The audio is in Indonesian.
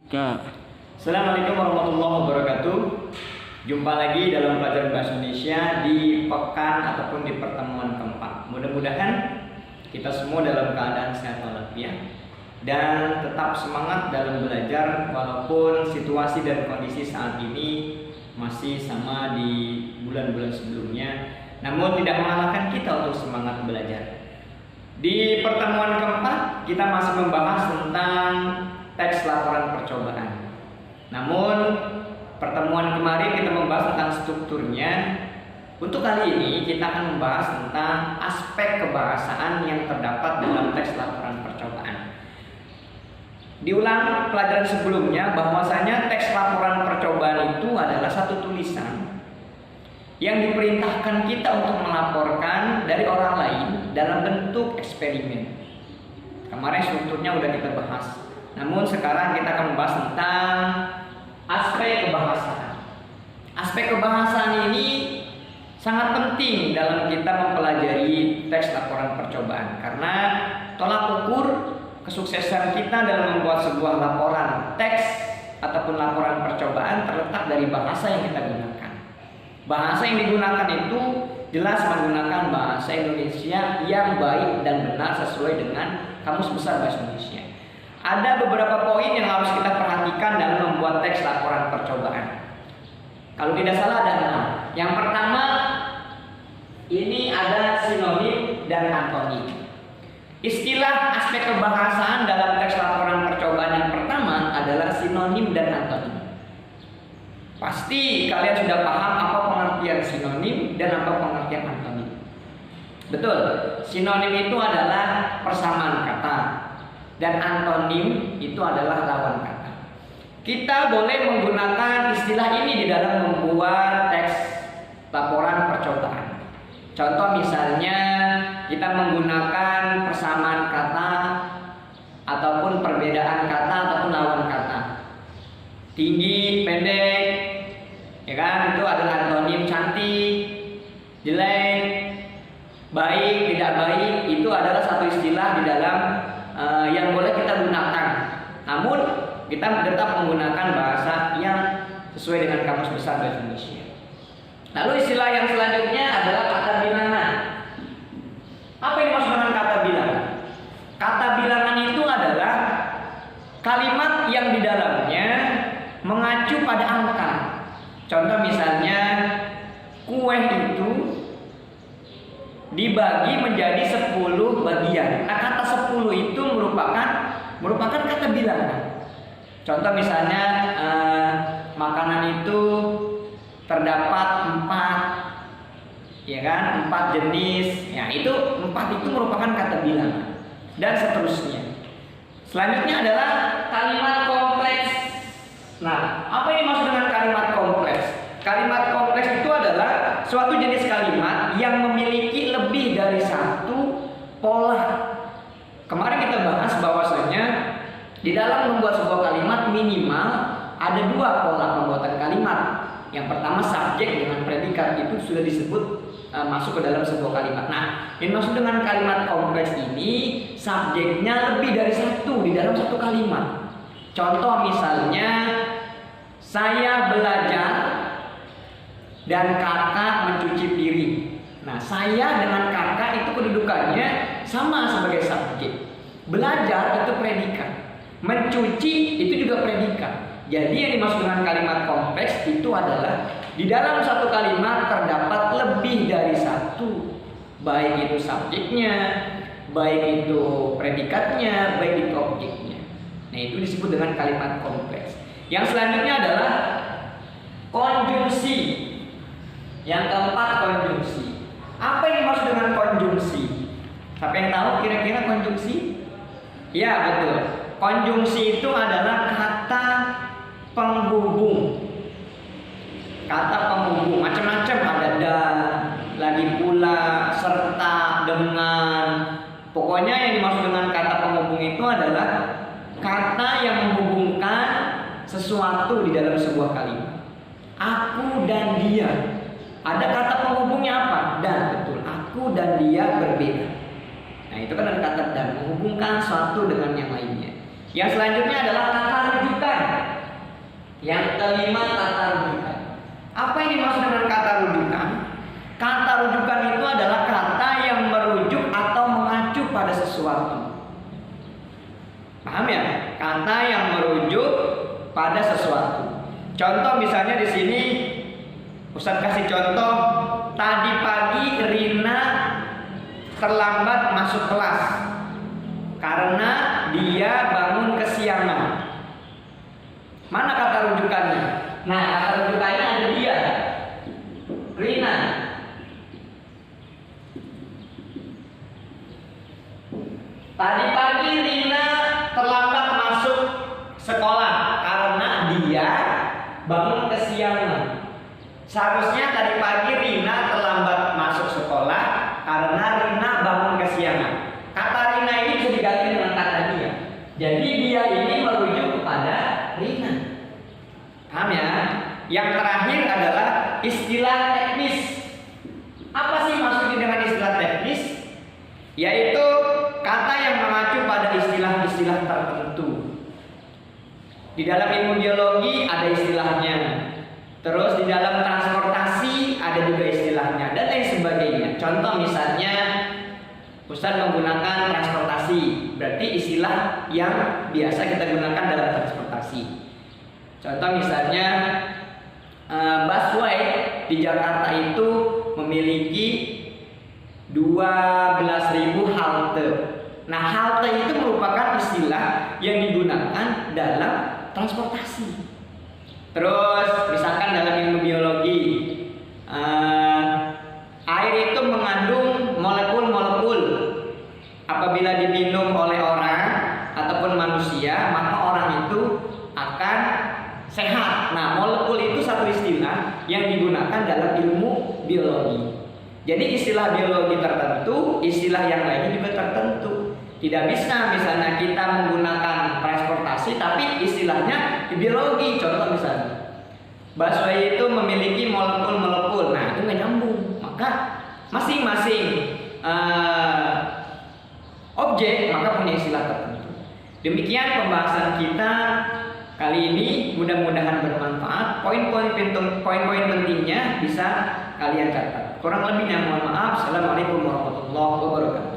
Kak, Assalamualaikum warahmatullahi wabarakatuh. Jumpa lagi dalam pelajaran bahasa Indonesia di pekan ataupun di pertemuan keempat. Mudah-mudahan kita semua dalam keadaan sehat walafiat dan tetap semangat dalam belajar walaupun situasi dan kondisi saat ini masih sama di bulan-bulan sebelumnya. Namun tidak mengalahkan kita untuk semangat belajar. Di pertemuan keempat kita masih membahas tentang teks laporan percobaan. Namun pertemuan kemarin kita membahas tentang strukturnya. Untuk kali ini kita akan membahas tentang aspek kebahasaan yang terdapat dalam teks laporan percobaan. Diulang pelajaran sebelumnya bahwasanya teks laporan percobaan itu adalah satu tulisan yang diperintahkan kita untuk melaporkan dari orang lain dalam bentuk eksperimen. Kemarin strukturnya udah kita bahas. Namun sekarang kita akan membahas tentang aspek kebahasaan. Aspek kebahasaan ini sangat penting dalam kita mempelajari teks laporan percobaan karena tolak ukur kesuksesan kita dalam membuat sebuah laporan teks ataupun laporan percobaan terletak dari bahasa yang kita gunakan. Bahasa yang digunakan itu jelas menggunakan bahasa Indonesia yang baik dan benar sesuai dengan Kamus Besar Bahasa Indonesia. Ada beberapa poin yang harus kita perhatikan dalam membuat teks laporan percobaan. Kalau tidak salah ada 6. Yang pertama, ini ada sinonim dan antonim. Istilah aspek kebahasaan dalam teks laporan percobaan yang pertama adalah sinonim dan antonim. Pasti kalian sudah paham apa pengertian sinonim dan apa pengertian antonim. Betul, sinonim itu adalah persamaan kata dan antonim itu adalah lawan kata. Kita boleh menggunakan istilah ini di dalam membuat teks laporan percobaan. Contoh misalnya kita menggunakan persamaan kata ataupun perbedaan kata ataupun lawan kata. Tinggi, pendek, ya kan, itu adalah antonim. Cantik, jelek, baik, tidak baik, itu adalah satu istilah di dalam yang boleh kita gunakan. Namun kita tetap menggunakan bahasa yang sesuai dengan Kamus Besar Bahasa Indonesia. Lalu istilah yang selanjutnya adalah kata bilangan. Apa yang dimaksud dengan kata bilangan? Kata bilangan itu adalah kalimat yang di dalamnya mengacu pada angka. Contoh misalnya kue itu dibagi menjadi 10 bagian. Nah, kata 10 itu merupakan kata bilangan. Contoh misalnya makanan itu terdapat 4, ya kan, 4 jenis. Ya, itu 4 itu merupakan kata bilangan dan seterusnya. Selanjutnya adalah kalimat kompleks. Nah, apa yang dimaksud dengan kalimat kompleks? Kalimat kompleks itu adalah suatu jenis kalimat yang memiliki lebih dari satu pola. Kemarin kita bahas bahwasanya di dalam membuat sebuah kalimat minimal ada 2 pola pembuatan kalimat. Yang pertama subjek dengan predikat, itu sudah disebut masuk ke dalam sebuah kalimat. Nah, yang maksud dengan kalimat kompleks ini subjeknya lebih dari satu di dalam satu kalimat. Contoh misalnya saya belajar dan kakak mencuci piring. Nah, saya dengan kakak itu kedudukannya sama sebagai subjek. Belajar itu predikat. Mencuci itu juga predikat. Jadi yang dimaksud dengan kalimat kompleks itu adalah di dalam satu kalimat terdapat lebih dari satu, baik itu subjeknya, baik itu predikatnya, baik itu objeknya. Nah, itu disebut dengan kalimat kompleks. Yang selanjutnya adalah konjungsi. Yang keempat, konjungsi. Apa yang dimaksud dengan konjungsi? Siapa yang tahu kira-kira konjungsi? Ya, betul. Konjungsi itu adalah kata penghubung. Kata penghubung macam-macam, ada dan, lagi pula, serta, dengan. Pokoknya yang dimaksud dengan kata penghubung itu adalah kata yang menghubungkan sesuatu di dalam sebuah kalimat. Aku dan dia. Ada kata penghubungnya apa? Dan, betul. Aku dan dia berbeda. Nah, itu kan ada kata dan, menghubungkan suatu dengan yang lainnya. Yang selanjutnya adalah kata rujukan. pada sesuatu. Contoh misalnya di sini Ustadz kasih contoh, tadi pagi Rina terlambat masuk kelas karena dia bangun kesiangan. Mana kata rujukannya? Nah, kata rujukannya ada dia, Rina. Tadi pagi Rina terlambat masuk sekolah karena dia bangun kesiangan. Seharusnya tadi pagi Rina terlambat masuk sekolah karena Rina bangun kesiangan. Kata Rina ini bisa diganti dengan kata dia. Jadi dia ini merujuk kepada Rina. Paham ya? Yang terakhir adalah istilah teknis. Apa sih maksudnya dengan istilah teknis? Yaitu kata yang mengacu pada istilah-istilah tertentu. Di dalam ilmu biologi ada istilahnya. Terus di dalam transportasi ada juga istilahnya dan lain sebagainya. Contoh misalnya Ustadz menggunakan transportasi, berarti istilah yang biasa kita gunakan dalam transportasi. Contoh misalnya busway di Jakarta itu memiliki 12.000 halte. Nah, halte itu merupakan istilah yang digunakan dalam transportasi. Terus misalkan dalam ilmu biologi, air itu mengandung molekul-molekul. Apabila diminum oleh orang ataupun manusia, maka orang itu akan sehat. Nah, molekul itu satu istilah yang digunakan dalam ilmu biologi. Jadi istilah biologi tertentu, istilah yang lainnya juga tertentu. Tidak bisa misalnya kita menggunakan transportasi tapi istilahnya di biologi. Contoh misalnya busway itu memiliki molekul-molekul. Nah, itu nggak nyambung. Maka masing-masing objek maka punya istilah tertentu. Demikian pembahasan kita kali ini, mudah-mudahan bermanfaat. Poin-poin pentingnya bisa kalian catat. Kurang lebihnya mohon maaf. Assalamualaikum warahmatullahi wabarakatuh.